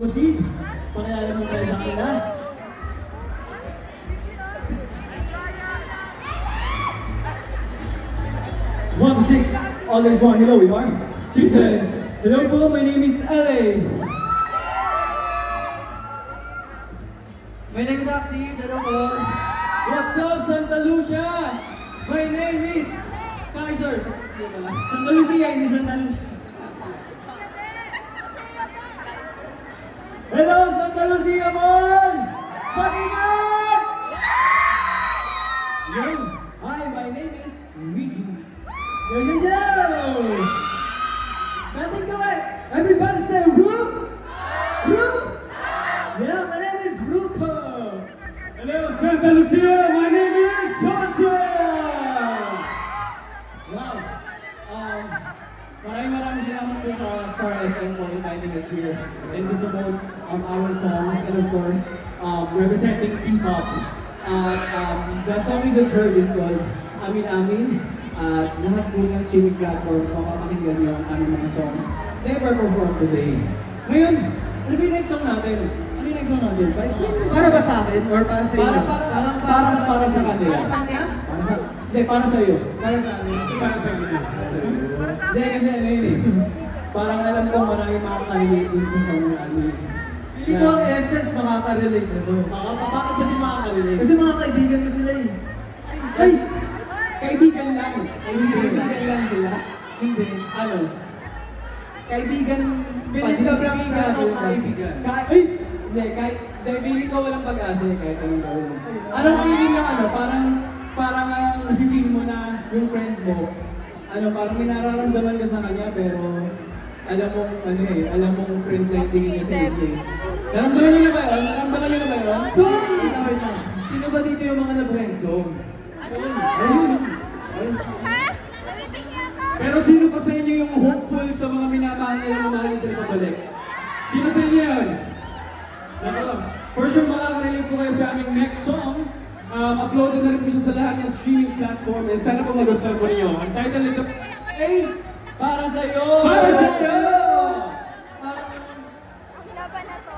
Proceed. Pakilala mo tayo sa akin, ha? One to six. Always one. Hello, we are Sixes. Hello po, my name is LA. My name is Axis. Hello po. What's up, Santa Lucia? My name is Kaiser. Santa Lucia, hindi Santa Lucia. Hello, Santa Lucia, Mon! Mag-ingat! Yo! Hi, my name is Luigi. Yo! Nothing to it! Everybody say Rook! Rook! Yeah, my name is Ruko! Hello, Santa Lucia. My name is Santa. Wow! Maraming salamat po sa Star FM for inviting us here and to promote our songs and of course representing P-pop. The song we just heard is called Amin Amin. Lahat po ng streaming platforms makapakinggan niyo ang aming mga songs na i-perform today. Ngayon, ano ba yung next song natin? Ano yung next song natin? Pa-explain mo Para ba sa akin? Or para sa inyo? para sa kanila. Para sa kanya? Hindi, para sa iyo. Para sa akin. Para sa inyo. Hindi, kasi ano yun eh. Parang alam ko maraming makaka-relate dun sa song na ano eh. Hindi ko ang essence makaka-relate na to. Bakit ba si makaka-relate? Kasi mga kaibigan ko sila eh. Ay! Kaibigan lang. Kaibigan lang sila. Hindi. Ano? Kaibigan Feeling ka lang sa o akin. kaibigan? Ay! Hindi, feeling ko walang pag-asa eh, kahit anong gawin mo. Anong feeling na ano? Parang nafe-feel mo na yung friend mo, parang may nararamdaman ka sa kanya, pero alam mong friend lang yung tingin niya sa iyo eh. Naramdaman niyo na ba yun? Sorry! Wait lang. Sino ba dito yung mga na-friend zone? Ayun. Pero sino pa sa inyo yung hopeful sa mga minamahal nila mamahalin sila pabalik? Sino sa inyo yun? For sure makaka-relate po kayo sa aming next song. Uploaded na rin po siya sa lahat ng streaming platform and sana po magustuhan po ninyo. Ang title nito ay Para sa'yo! Para sa'yo! Ang laban na to.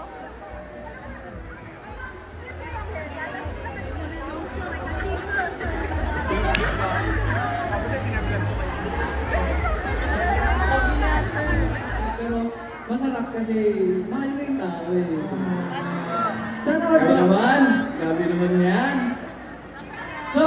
Pero masarap kasi mahal mo yung tao eh. Sana all ba naman? Grabe naman yan. So,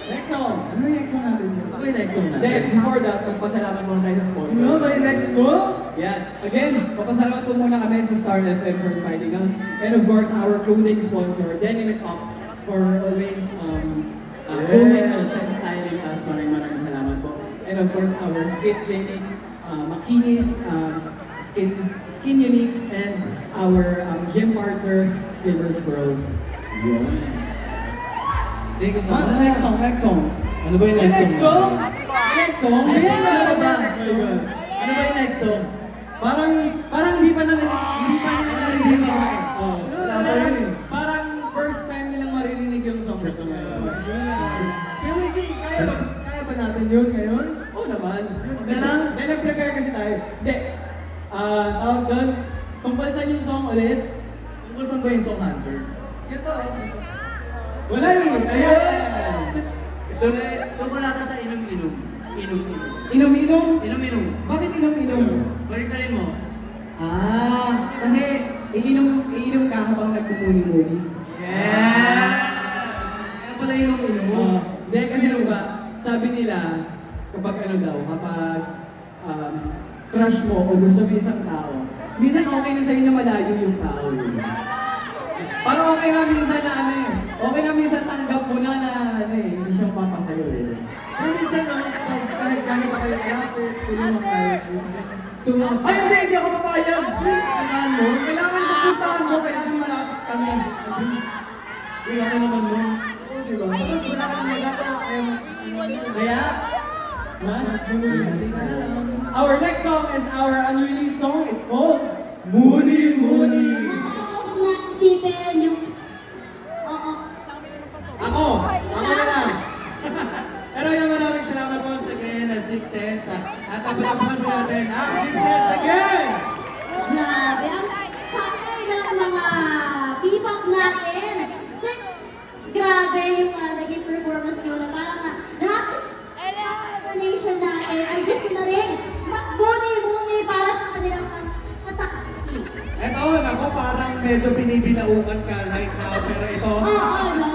next song. Ano yung next song natin? Ako yung next song na. Then, before that, magpasalamat muna tayo sa sponsors. Ano ba yung next song? Yan. Again, papasalamat po muna kami sa Star FM for inviting us. And of course, our clothing sponsor, Denim It Up, for always grooming us and styling us. Maraming salamat po. And of course, our skin clinic, Makinis, Skin Unique, and our gym partner, Slivers World. Yun. Thank you so What's much. next song? Ano ba yung May next song? Next song? Ano Ayan! ba ba? Ano ba yung next song? Parang hindi pa nila narinig. Oh. Wala pa rin eh. Parang first time nilang maririnig yung song na ito ngayon. Pero Luigi, kaya ba natin yun ngayon? Oo naman. Okay lang? Then nag-prepare kasi tayo. Hindi. Tawag doon. Tungkol saan yung song ulit? Tungkol saan ba yung song Hunter? Ito. Wala eh. Ayan. Tungkol ata sa inom-inom. Inom-inom. Inom-inom? Inom-inom. Bakit inom-inom? Balik ka rin mo. Kasi iinom ka habang nagmumuni-muni. Kaya pala yung mo. Hindi, kasi diba, sabi nila, kapag crush mo o gusto mo isang tao, minsan okay na sa'yo na malayo yung tao yun. Parang okay na minsan na okay na minsan tanggap mo na hindi siya papasayo eh. Pero minsan kahit gano'n pa kayo malapit, tulungan kayo. So, ay hindi ako papayag! Kailangan mo? Kailangan pupuntahan mo, kailangan malapit kami. Kailangan naman mo. Oo, diba? Tapos wala ka nang magagawa. Kaya, our next song is our unreleased song. It's called Moody Moody. Nakakapos na isipin yung... Oo. Ako na lang. Pero yung maraming salamat once again na Six Sense. At ang palakpakan mo natin ang Six Sense again! Grabe. Ang sa Eto, nako, parang medyo binibilaukan ka right now. Pero ito, Oo, no?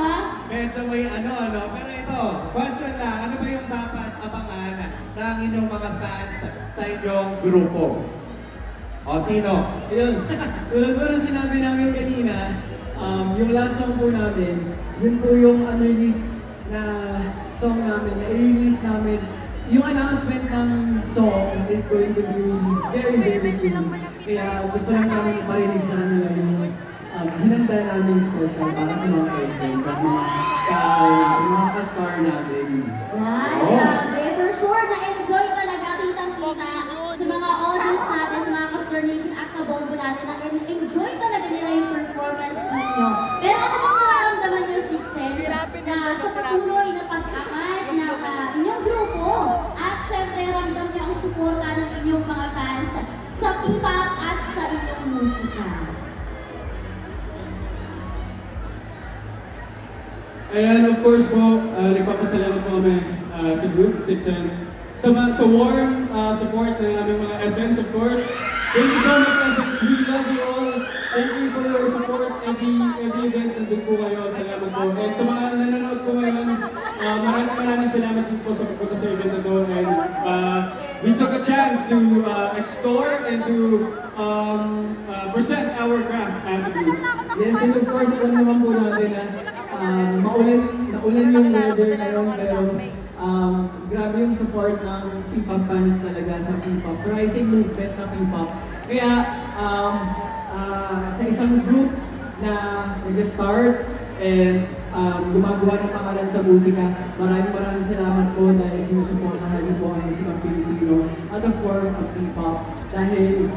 medyo may ano. Pero ito, question lang, ano ba yung dapat abangan ng inyong mga fans sa inyong grupo? O, sino? Ayun, tulad po na sinabi namin kanina, yung last song po namin, yun po yung unreleased na song namin, na i-release namin. Yung announcement ng song is going to be very, very soon. Kaya gusto lang namin iparinig sa kanila yung hinanda namin special para sa mga essence at mga ka-star natin. Yan, grabe. For sure, na-enjoy talaga kitang-kita sa mga audience natin, sa mga Castor Nation at kabombo natin, na-enjoy talaga nila yung performance ninyo. Pero ano bang nararamdaman nyo, Six Sense, na sa patuloy na pag-angat ng inyong grupo at syempre ramdam nyo ang suporta ng inyong mga fans sa P-pop at sa inyong musika? And of course po, nagpapasalamat po kami sa group, Six Sense. Sa warm support ng aming mga Essence, of course. Thank you so much, Essence. We love you all. Thank you for your support. Every event nandun po kayo. Salamat po. And sa mga nanonood po ngayon, maraming salamat po sa pagpunta sa event na to. And we took a chance to explore and to present our craft as a group. Yes, and of course, alam naman po natin na maulan yung weather ngayon, pero grabe yung support ng P-pop fans talaga sa P-pop, sa rising movement ng P-pop. Kaya sa isang group na nag-start and gumagawa ng pangalan sa musika, maraming salamat po dahil sinusuportahan niyo po ang musikang Pilipino at of course ang P-pop dahil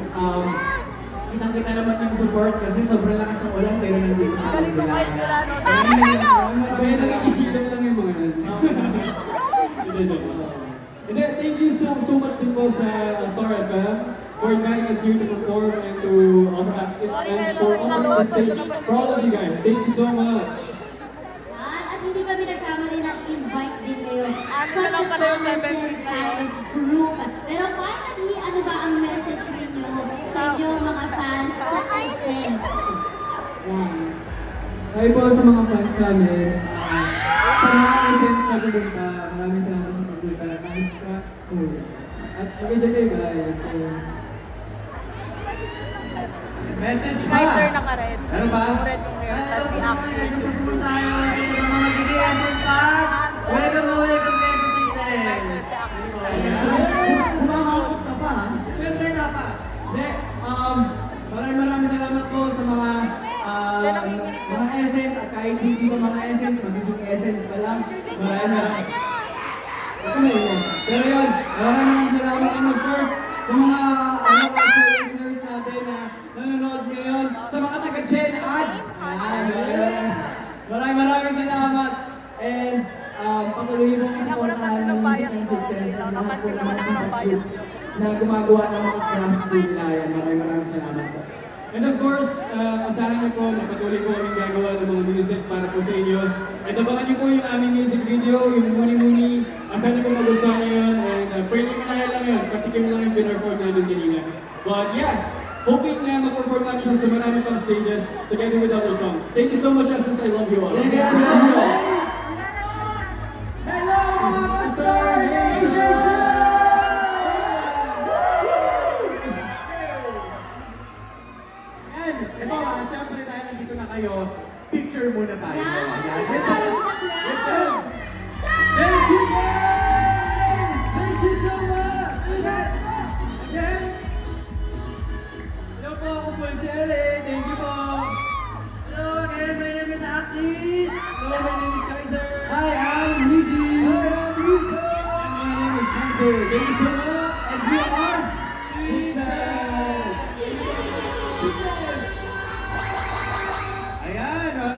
kitang-kita naman yung support kasi sobrang lakas ng ulan pero nandito pa rin sila. Kaya nag-isipan lang yung mga yan. Hindi, joke lang. Hindi, thank you so much din po sa Star FM for inviting us here to perform and to offer and for offering the stage for all of you guys. Thank you so much. At hindi kami nagkamali na invite din kayo. Such a talented kind of group. Pero finally, ano ba ang message ninyo sa inyong mga fans sa Essence? Yan. Hi po sa mga fans namin. Sa mga essence na pumunta, maraming salamat sa pagpunta. Kahit ka, at mag-enjoy kayo guys. Message pa! Writer na ka rin. Ano ba? Red yung hair, tapos i-upload. Welcome na welcome kayo sa Six Kumakakot ka pa ha? Siyempre dapat. Hindi, maraming salamat po sa mga essence at kahit hindi pa mga essence, magiging essence pa lang. Maraming. Pero yun, maraming salamat and of course sa mga listeners natin na nanonood ngayon, sa mga taga-Gen Ad. Maraming salamat and patuloy mo ang supportahan ng music ng Success at lahat po ng mga groups na gumagawa ng mga craft po nila. Maraming salamat po. And of course, asahan niyo po na patuloy po kaming gagawa ng mga music para po sa inyo. And abangan niyo po yung aming music video, yung Muni Muni. Asahan niyo po magustuhan niyo yun. And pretty manahal lang yun. Patikim lang yung pinarform namin kanina. But yeah, hoping na mag-perform namin siya sa marami pang stages together with other songs. Thank you so much, Essence. I love you all. Thank you, Essence. Hello mga Castor Nation! And ito siyempre dahil nandito na kayo, picture muna tayo. Yan! Ayan. Ito tayo With them. Thank you guys! Thank you so much! Again? Hello po, ako po si LA. Thank you po. Hello again, my name is Axis. Hello, my name is Kaiser. Hi, I'm Luigi. Hi, I'm Rico. And my name is Hunter. Thank you so much!